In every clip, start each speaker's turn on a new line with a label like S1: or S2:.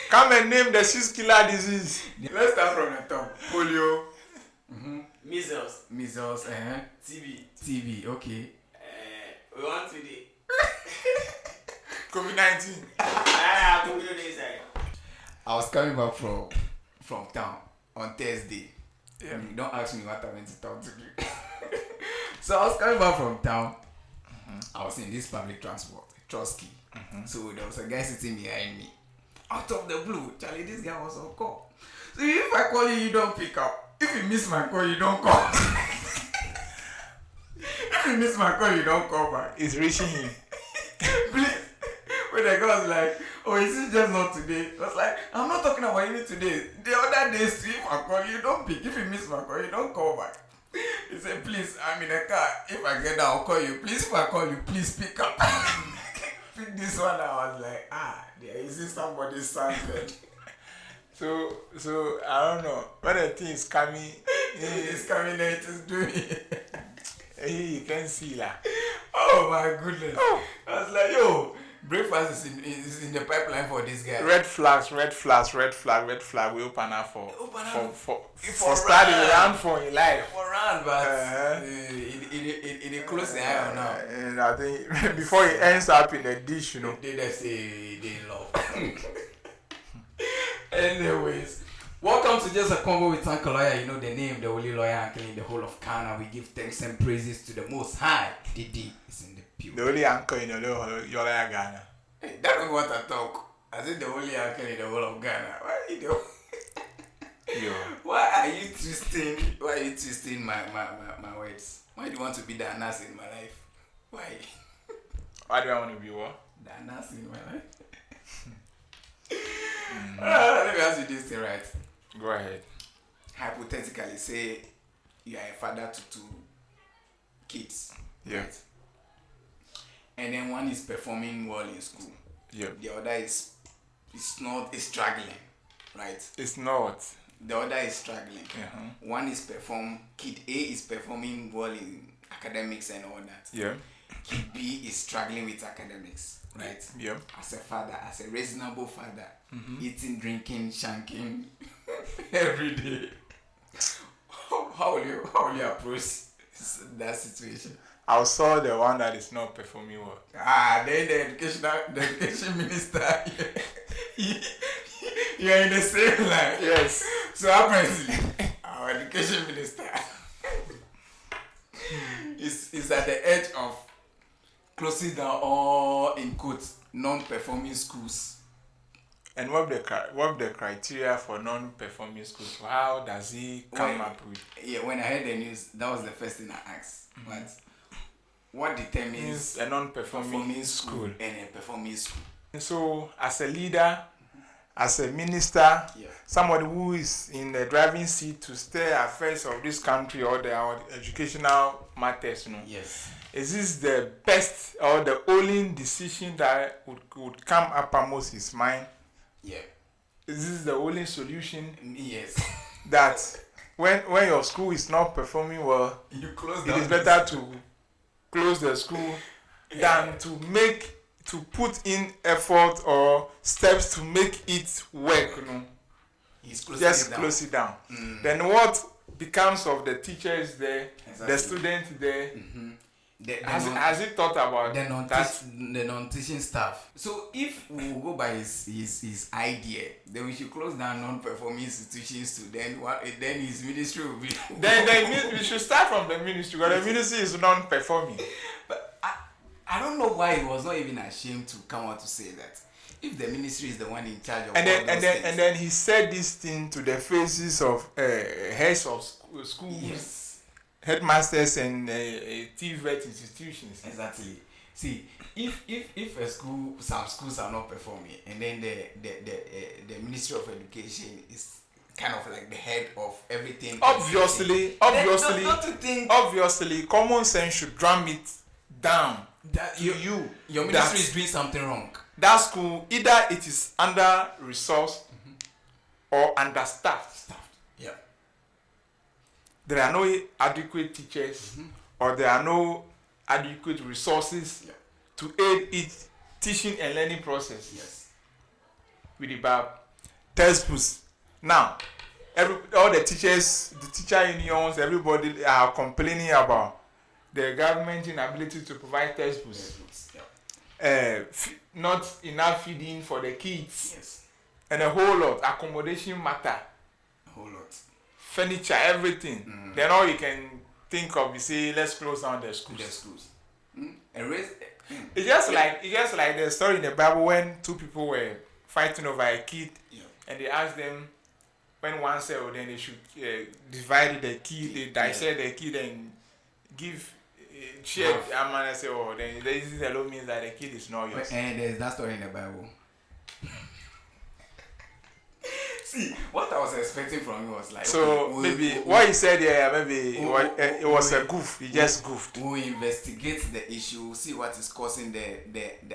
S1: Come and name the 6 killer disease.
S2: Let's start from the top.
S1: Polio.
S3: Measles.
S2: Measles, TB, okay.
S3: We want today.
S1: COVID-19.
S2: I was coming back from town on Thursday.
S1: Yeah.
S2: Don't ask me what I went to talk to you. So I was coming back from town. I was in this public transport, Trotsky. So there was a guy sitting behind me. Out of the blue, Charlie, this guy was on call. So if I call you, you don't pick up. If you miss my call, you don't call. If you miss my call, you don't call back.
S1: It's reaching him.
S2: Please. When the guy was like, oh, is it just not today? I was like, I'm not talking about you today. The other days, if I call you, don't pick. If you miss my call, you don't call back. He said, please, I'm in a car. If I get down, I'll call you. Please, if I call you, please pick up. Pick this one. I was like, there is somebody's sounded.
S1: So I don't know. When the thing is coming,
S2: It's coming and it is doing it.
S1: you can see lah.
S2: Oh my goodness. I was like, yo, breakfast is in the pipeline for this guy.
S1: Red flags. We open up for starting round for in life.
S2: For round, but it close the eye on now.
S1: And I think before it ends up in a dish,
S2: They just say they love. Anyways, welcome to Just a Convo with Uncle Lawyer. You know the name, the only lawyer uncle in the whole of Ghana. We give thanks and praises to the Most High. Didi is in the pew.
S1: The only uncle in the whole your Ghana.
S2: Hey, that don't want to talk. I said the only uncle in the whole of Ghana. Why you do?
S1: Yo.
S2: Why are you twisting my words? Why do you want to be the Anas in my life? Why?
S1: Why do I want to be what?
S2: The Anas in my life. Let me ask you this thing, right?
S1: Go ahead.
S2: Hypothetically, say you are a father to 2 kids.
S1: Yeah.
S2: Right? And then one is performing well in school.
S1: Yeah.
S2: The other is struggling, right?
S1: It's not.
S2: The other is struggling.
S1: Uh-huh.
S2: One is kid A is performing well in academics and all that.
S1: Yeah.
S2: Kid B is struggling with academics, right?
S1: Yeah.
S2: As a father, as a reasonable father, eating, drinking, shanking every day. How will you approach that situation?
S1: I saw the one that is not performing well.
S2: Then the education minister, you are in the same line.
S1: Yes.
S2: So apparently, our education minister is at the edge of closing down all, in quotes, non-performing schools.
S1: And what the criteria for non-performing schools? How does he come up with?
S2: Yeah, when I heard the news, that was the first thing I asked. But what determines
S1: a non-performing school
S2: and a performing school?
S1: So, as a leader, as a minister, somebody who is in the driving seat to steer affairs of this country or the educational matters,
S2: Yes.
S1: Is this the best or the only decision that would come uppermost his mind?
S2: Yeah.
S1: Is this the only solution?
S2: Yes.
S1: That when your school is not performing well,
S2: You close
S1: it
S2: down.
S1: is better to close the school than to put in effort or steps to make it work,
S2: Just
S1: close it down. Then what becomes of the teachers there, the students there? Has he thought about
S2: the
S1: that?
S2: non-teaching staff? So if we will go by his idea, then we should close down non-performing institutions too. Then his ministry will be.
S1: Then we should start from the ministry, because the ministry is non-performing.
S2: But I don't know why he was not even ashamed to come out to say that. If the ministry is the one in charge of
S1: and then he said this thing to the faces of heads of schools.
S2: Yes.
S1: Headmasters and TVET institutions.
S2: Exactly. See, if a school, some schools are not performing, and then the Ministry of Education is kind of like the head of everything.
S1: Obviously, common sense should drum it down.
S2: That your ministry is doing something wrong.
S1: That school, either it is under resourced or understaffed.
S2: Yeah.
S1: There are no adequate teachers, or there are no adequate resources to aid its teaching and learning process.
S2: Yes.
S1: With the Bab. textbooks. Now, all the teachers, the teacher unions, everybody are complaining about the government inability to provide textbooks. Not enough feeding for the kids.
S2: Yes.
S1: And a whole lot. Accommodation matter.
S2: A whole lot.
S1: Furniture, everything. Then all you can think of is say, let's close down the schools.
S2: The schools.
S1: It's just like the story in the Bible when two people were fighting over a kid, and they asked them when one said, oh, then they should divide the kid, they dissect the kid and give share. I say, oh, then this alone means that the kid is not yours.
S2: And there's that story in the Bible. See, what I was expecting from you was like,
S1: so
S2: okay,
S1: maybe what he said here, maybe it was a goof. He just goofed.
S2: We'll investigate the issue, see what is causing the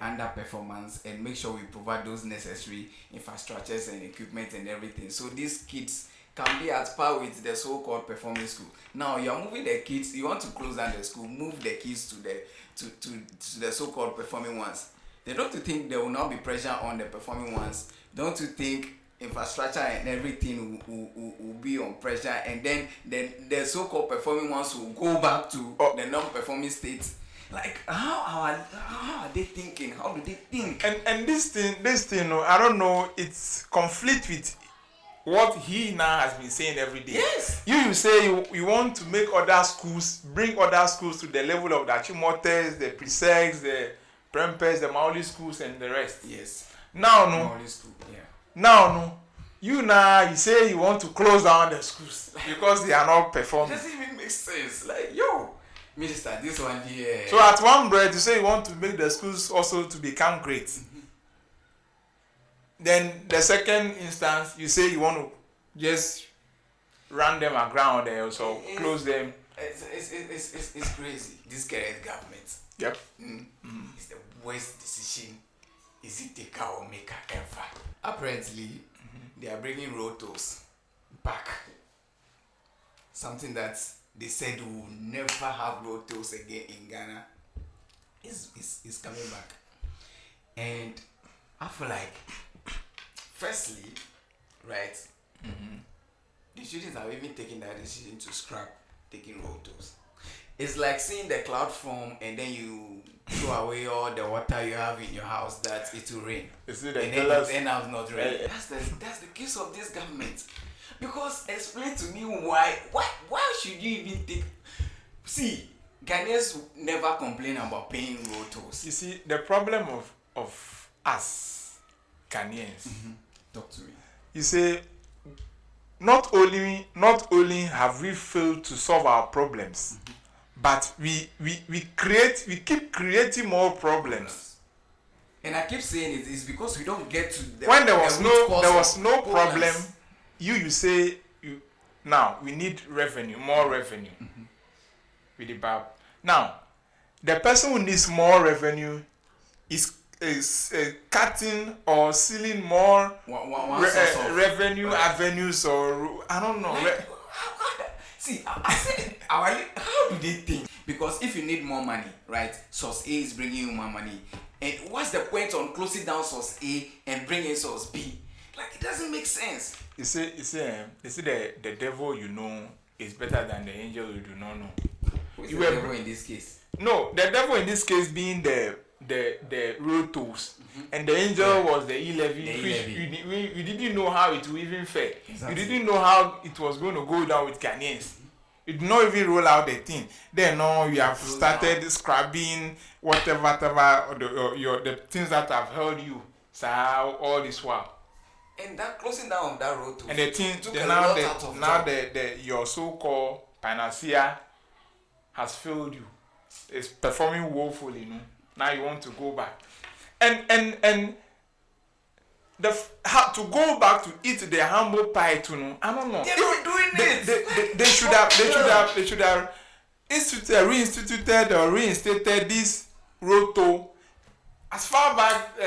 S2: underperformance, and make sure we provide those necessary infrastructures and equipment and everything, so these kids can be at par with the so-called performing school. Now you are moving the kids. You want to close down the school, move the kids to the so-called performing ones. They don't think there will not be pressure on the performing ones. Don't you think infrastructure and everything will be on pressure, and then the so-called performing ones will go back to the non-performing states? Like how are they thinking? How do they think?
S1: And this thing, I don't know. It's conflict with what he now has been saying every day.
S2: Yes.
S1: You say you want to make other schools, bring other schools to the level of the Achimotes, the Presex, the Prempes, the Maoli schools, and the rest.
S2: Yes.
S1: Now, no.
S2: Maoli school, yeah.
S1: Now, no. You say you want to close down the schools because they are not performing.
S2: It doesn't even make sense. Like, yo, Minister, this one here.
S1: So at one breath, you say you want to make the schools also to become great. Then the second instance, you say you want to just run them aground there, so close them.
S2: It's crazy. This current government.
S1: Yep.
S2: It's the worst decision Easy Taker or Maker ever. Apparently, they are bringing road tolls back. Something that they said we will never have road tolls again in Ghana is coming back. And I feel like, firstly, right, the students have even taken that decision to scrap taking road tolls. It's like seeing the cloud form and then you throw away all the water you have in your house that it will rain.
S1: You see
S2: And then it end up not rain. That's the case of this government. Because explain to me why should you even take... See, Ghanaians never complain about paying road tolls.
S1: You see, the problem of us Ghanaians.
S2: Talk to me.
S1: You say, not only have we failed to solve our problems, but we keep creating more problems.
S2: And I keep saying it's because we don't get to the
S1: when there was no
S2: problems.
S1: problem, you say now we need revenue, more revenue with the BAB. Now, the person who needs more revenue is cutting or sealing more revenue avenues, or I don't know.
S2: See, I said, how do they think? Because if you need more money, right, source A is bringing you more money. And what's the point on closing down source A and bringing source B? Like, it doesn't make sense.
S1: You see, the devil is better than the angel you do not know.
S2: Who's the devil in this case?
S1: No, the devil in this case being the road tolls, and the angel was the e-levy, which we didn't know how it would even fare.
S2: Exactly.
S1: You didn't know how it was going to go down with Ghanaians. You did not even roll out the thing. Then now you have started scrubbing whatever the things that have held you, so all this while.
S2: And that closing down of that road,
S1: and the thing now your so-called panacea has failed you. It's performing woefully, Now you want to go back, and how to go back to eat the humble pie too. I don't know.
S2: They're not doing it.
S1: They should have reinstituted or reinstated this road toll as far back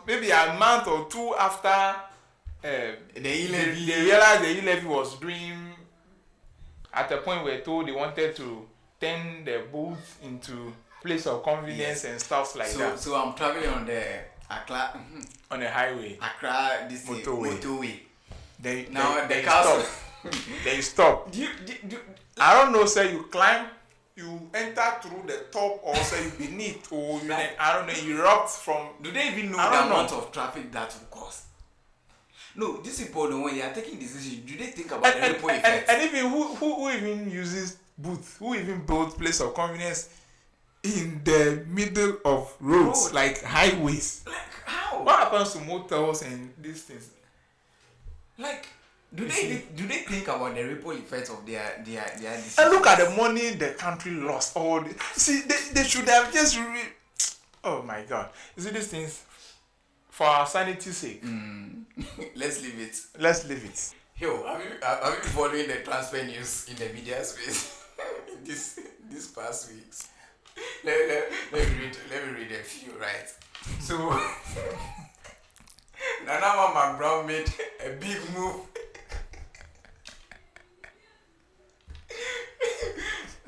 S1: maybe a month or two after
S2: the e-levy.
S1: They realized the e-levy was doing. At a point we're told they wanted to turn the booth into place of convenience and stuff like that.
S2: So I'm traveling on the Accra,
S1: on a highway.
S2: Accra, this
S1: Motorway.
S2: motorway.
S1: They
S2: The castle.
S1: stop. They stop. I don't know, say you climb, you enter through the top, or say you beneath, or you I don't know, you erupt from.
S2: Do they even know
S1: I
S2: the
S1: don't know.
S2: amount of traffic that will cause? No, these people, when they are taking decisions, do they think about the ripple effect?
S1: And even who even uses booth? Who even builds place of convenience in the middle of roads, like highways?
S2: Like how?
S1: What happens to motels and these things?
S2: Like, do they think about the ripple effects of their decisions?
S1: And look at the money the country lost. See, they should have just oh my God! You see these things for our sanity's sake.
S2: Let's leave it.
S1: Let's leave it.
S2: Yo, have you been following the transfer news in the media space this past weeks? Let me read a few, right? So Nana McBrown made a big move.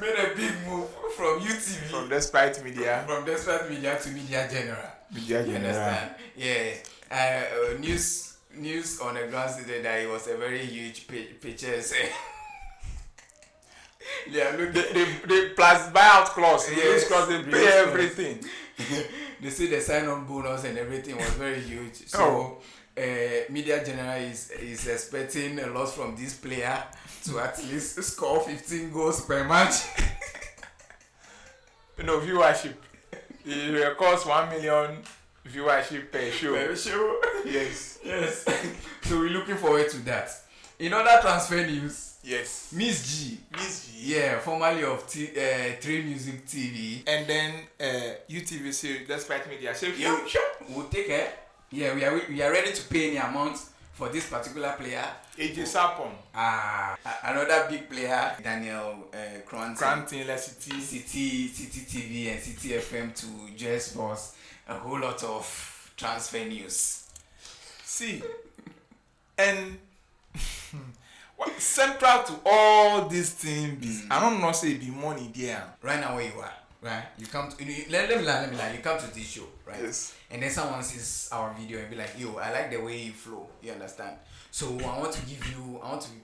S2: Made a big move from UTV.
S1: From Despite Media.
S2: From Despite Media to Media General.
S1: Media
S2: You
S1: General.
S2: understand? Yeah. News on the ground stated that it was a very huge purchase. Yeah, look.
S1: They plus buyout clause.
S2: Yes,
S1: Because they pay
S2: yes,
S1: everything.
S2: They say the sign-on bonus and everything was very huge. So, Media General is expecting a loss from this player to at least score 15 goals per match.
S1: Viewership. It will cost 1 million viewership per show.
S2: Per show.
S1: Yes.
S2: Yes. So we're looking forward to that. In other transfer news,
S1: Yes.
S2: Miss G.
S1: Yeah.
S2: Yeah, formerly of 3 Music TV.
S1: And then UTV series, Despite Media. So
S2: We'll take her. Yeah, we are ready to pay any amount for this particular player.
S1: AJ Sapon.
S2: Another big player, Daniel
S1: Cranton, La City.
S2: City TV and City FM to just us a whole lot of transfer news.
S1: See, and what central to all these things, I don't know say be money there.
S2: Right now where you are, right? You come to let me lie. You come to this show, right?
S1: Yes.
S2: And then someone sees our video and be like, yo, I like the way you flow. You understand? So I want to be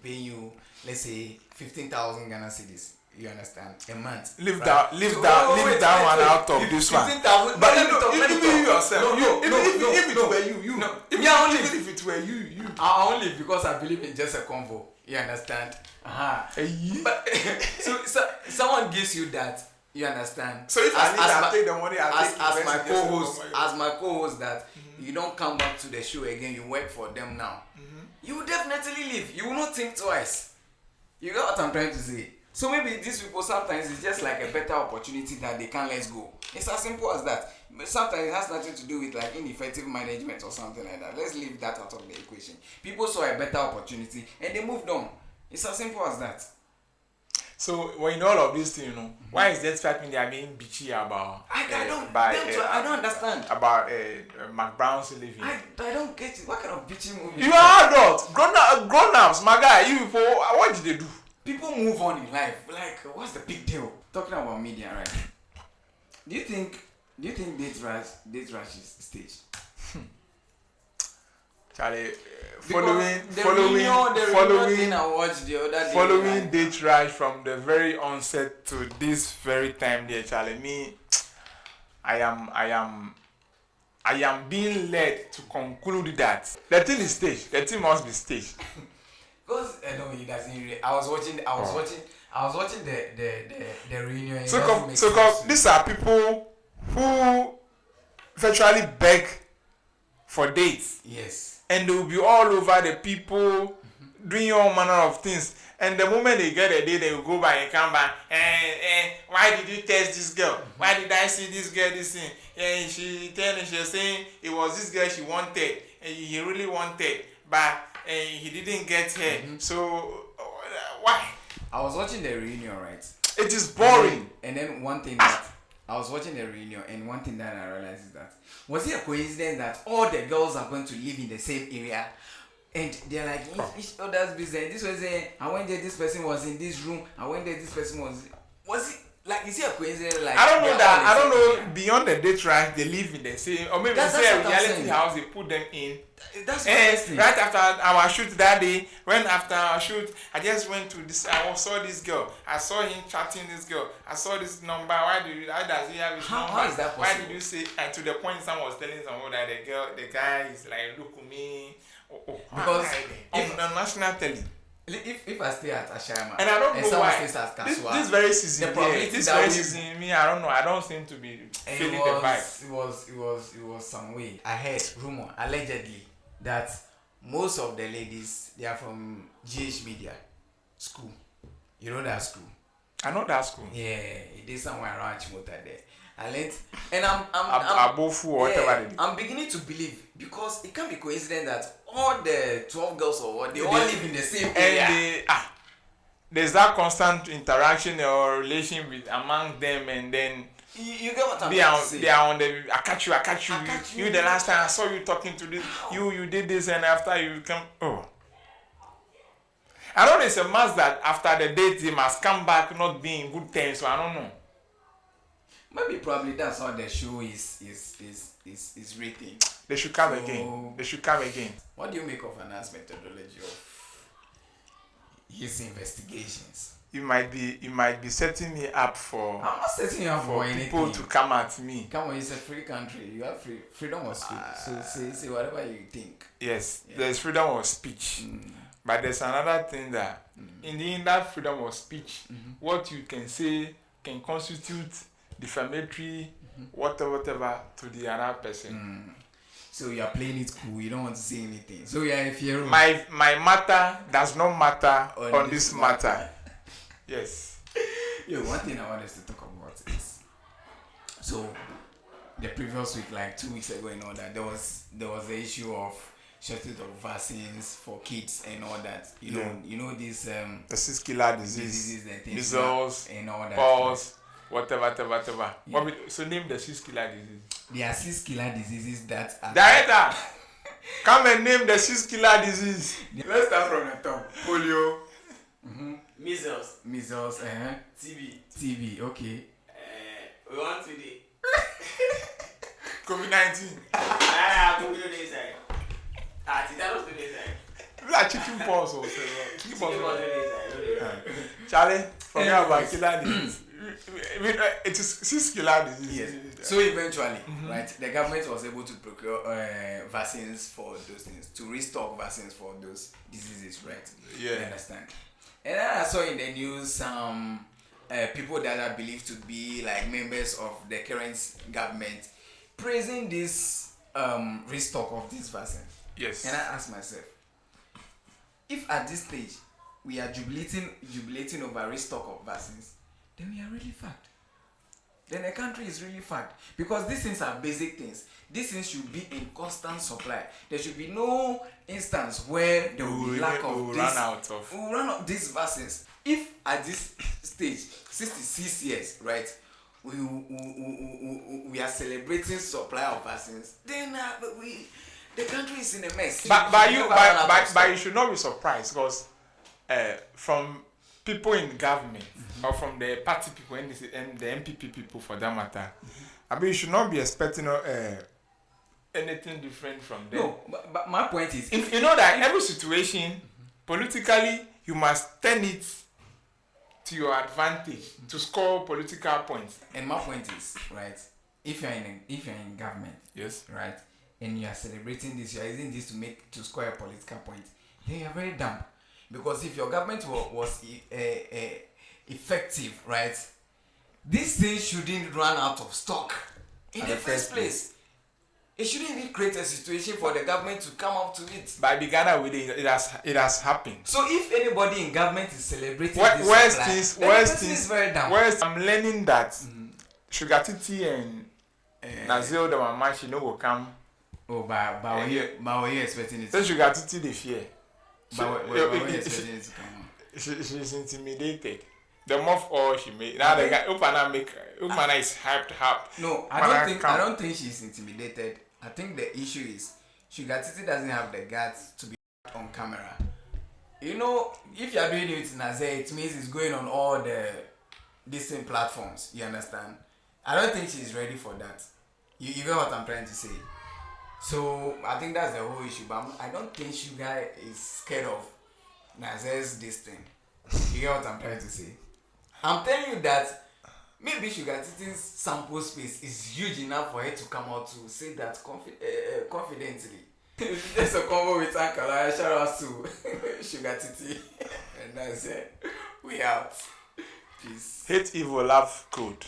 S2: paying you, let's say 15,000 Ghana cedis. You understand? A month.
S1: Leave
S2: right?
S1: that one out of this one.
S2: 15,000.
S1: But
S2: let me
S1: you yourself. If it were you.
S2: Even
S1: if it were you.
S2: I only because I believe in just a convo. You understand? But so someone gives you that. You understand?
S1: So if I take the money,
S2: as my co-host, that you don't come back to the show again. You work for them now. You will definitely leave. You will not think twice. You get what I'm trying to say? So maybe these people sometimes it's just like a better opportunity that they can't let go. It's as simple as that. But sometimes it has nothing to do with like ineffective management or something like that. Let's leave that out of the equation. People saw a better opportunity and they moved on. It's as simple as that.
S1: So when all of this thing, why is Despite Media being bitchy about?
S2: I don't understand.
S1: About McBrown's living.
S2: I don't get it. What kind of bitchy movie?
S1: You are adults, grown-ups, my guy. You people, what did they do?
S2: People move on in life. Like, what's the big deal? Talking about media, right? Do you think Date Rush is staged?
S1: Charlie,
S2: Following
S1: following Date Rush from the very onset to this very time, there, Charlie. Me, I am being led to conclude that the thing is staged. The thing must be staged.
S2: Because no, he doesn't really. I was watching the reunion.
S1: So these are people who virtually beg for dates.
S2: Yes.
S1: And they will be all over the people doing all manner of things. And the moment they get a date, they will go back and come back. Why did you test this girl? Why did I see this girl this thing? And she was saying it was this girl she wanted. And he really wanted. But he didn't get her. So why?
S2: I was watching the reunion, right?
S1: It is boring.
S2: And then one thing that I was watching the reunion, and one thing that I realized is that was it a coincidence that all the girls are going to live in the same area, and they're like each other's business. This was I went there. This person was in this room. I went there. This person was it Like, is it a coincidence? Like,
S1: I don't know that. I don't know
S2: area?
S1: beyond the date ranch they live in the same, or maybe
S2: That's
S1: say a
S2: what I'm
S1: reality
S2: saying.
S1: house they put them in.
S2: That's
S1: And right after our shoot that day, when after our shoot, I just went to this. I saw this girl. I saw him chatting this girl. I saw this number. Why does he have his number?
S2: How is that possible?
S1: Why did you say? And to the point, someone was telling someone that the guy is like, look at me.
S2: Because
S1: on national telly.
S2: If I stay at Ashama
S1: And I don't know
S2: someone
S1: why.
S2: stays at Kasua,
S1: This very season,
S2: the probability
S1: this
S2: that
S1: very
S2: we-
S1: season, me, I don't know. I don't seem to be feeling the vibe.
S2: it was some way. I heard rumor allegedly that most of the ladies they are from GH Media school. You know that school?
S1: I know that school.
S2: Yeah, it is somewhere around Chimota there. And I'm
S1: Abofu or whatever they do.
S2: I'm beginning to believe because it can't be coincidence that all the 12 girls or what they all live in the same area.
S1: And there's that constant interaction or relation with among them, and then
S2: You get what I'm
S1: they
S2: trying to say?
S1: are on the I catch you.
S2: I catch you.
S1: You the last time I saw you talking to this, you did this, and after you come, I know there's a must that after the date they must come back not being in good terms, so I don't know.
S2: Maybe probably that's how the show is rating.
S1: They should come
S2: So-
S1: again. They should come again.
S2: What do you make of Anna's methodology of his investigations?
S1: You might be setting me up for
S2: I'm not setting you up for
S1: people
S2: anything.
S1: to come at me.
S2: Come on, it's a free country. You have freedom of speech. So say whatever you think.
S1: Yes,
S2: Yeah.
S1: there's freedom of speech. But there's another thing that in that freedom of speech, what you can say can constitute defamatory, whatever to the other person.
S2: So you are playing it cool. You don't want to say anything. So you are in fear.
S1: My matter does not matter on this matter. Yes.
S2: Yo, one thing I want us to talk about is so the previous week, like 2 weeks ago, and all that, there was the issue of shortage of vaccines for kids and all that. You know this
S1: The 6 killer disease,
S2: diseases and things,
S1: measles,
S2: and all that.
S1: pulse, whatever.
S2: Yeah.
S1: So name the 6 killer disease.
S2: There are 6 killer diseases that are.
S1: Director, come and name the 6 killer disease.
S2: Let's start from the top. Polio,
S3: Measles,
S2: TB. Okay.
S3: we want today.
S1: COVID-19.
S3: Put it inside. Titanos to the inside.
S1: Like chicken pox or whatever. Chicken
S3: Chicken
S1: pox.
S3: to the inside.
S1: Charlie, forget about
S2: Anyways.
S1: killer disease. It is 6 killer disease.
S2: Yes. So eventually, right, the government was able to procure vaccines for those things, to restock vaccines for those diseases, right?
S1: Yeah.
S2: You understand? And then I saw in the news some people that are believed to be like members of the current government praising this restock of these vaccines.
S1: Yes.
S2: And I asked myself, if at this stage we are jubilating over restock of vaccines, then we are really fucked. Then the country is really fucked. Because these things are basic things. These things should be in constant supply. There should be no instance where there will be lack of this. We will run out of these vaccines. If at this stage, 66 years, right, we are celebrating supply of vaccines, then the country is in a mess.
S1: But you should not be surprised because from people in government or from the party people and the MPP people for that matter, I mean you should not be expecting anything different from them.
S2: No, but my point is,
S1: If you know that every situation politically you must turn it to your advantage to score political points.
S2: and my point is, right, if you're in government,
S1: Yes.
S2: right, and you are celebrating this, you are using this to score a political point, then you are very dumb. Because if your government was effective, right, these things shouldn't run out of stock in the first place. It shouldn't even create a situation for the government to come up to it.
S1: By beginning with it has happened.
S2: So if anybody in government is celebrating
S1: Where's
S2: this,
S1: things?
S2: very dumb.
S1: I'm learning that Sugar Titi and Nazil the mama she no go come.
S2: Oh, but were you expecting it?
S1: So Sugar Titi the fear.
S2: But were you expecting it to come on?
S1: She's intimidated. The more all she made. Now the guy Upana is hyped up.
S2: No, I don't think she's intimidated. I think the issue is Sugar Titi doesn't have the guts to be on camera. You know, if you are doing it with Nazir, it means it's going on all the these same platforms. You understand? I don't think she's ready for that. You get what I'm trying to say? So I think that's the whole issue. But I don't think Sugar is scared of Nazer's this thing. You get what I'm trying to say? I'm telling you that maybe Sugar Titi's sample space is huge enough for her to come out to say that confidently. There's a convo with Uncle. Shout out to Sugar Titi. And that's it. We out. Peace.
S1: Hate evil, love code.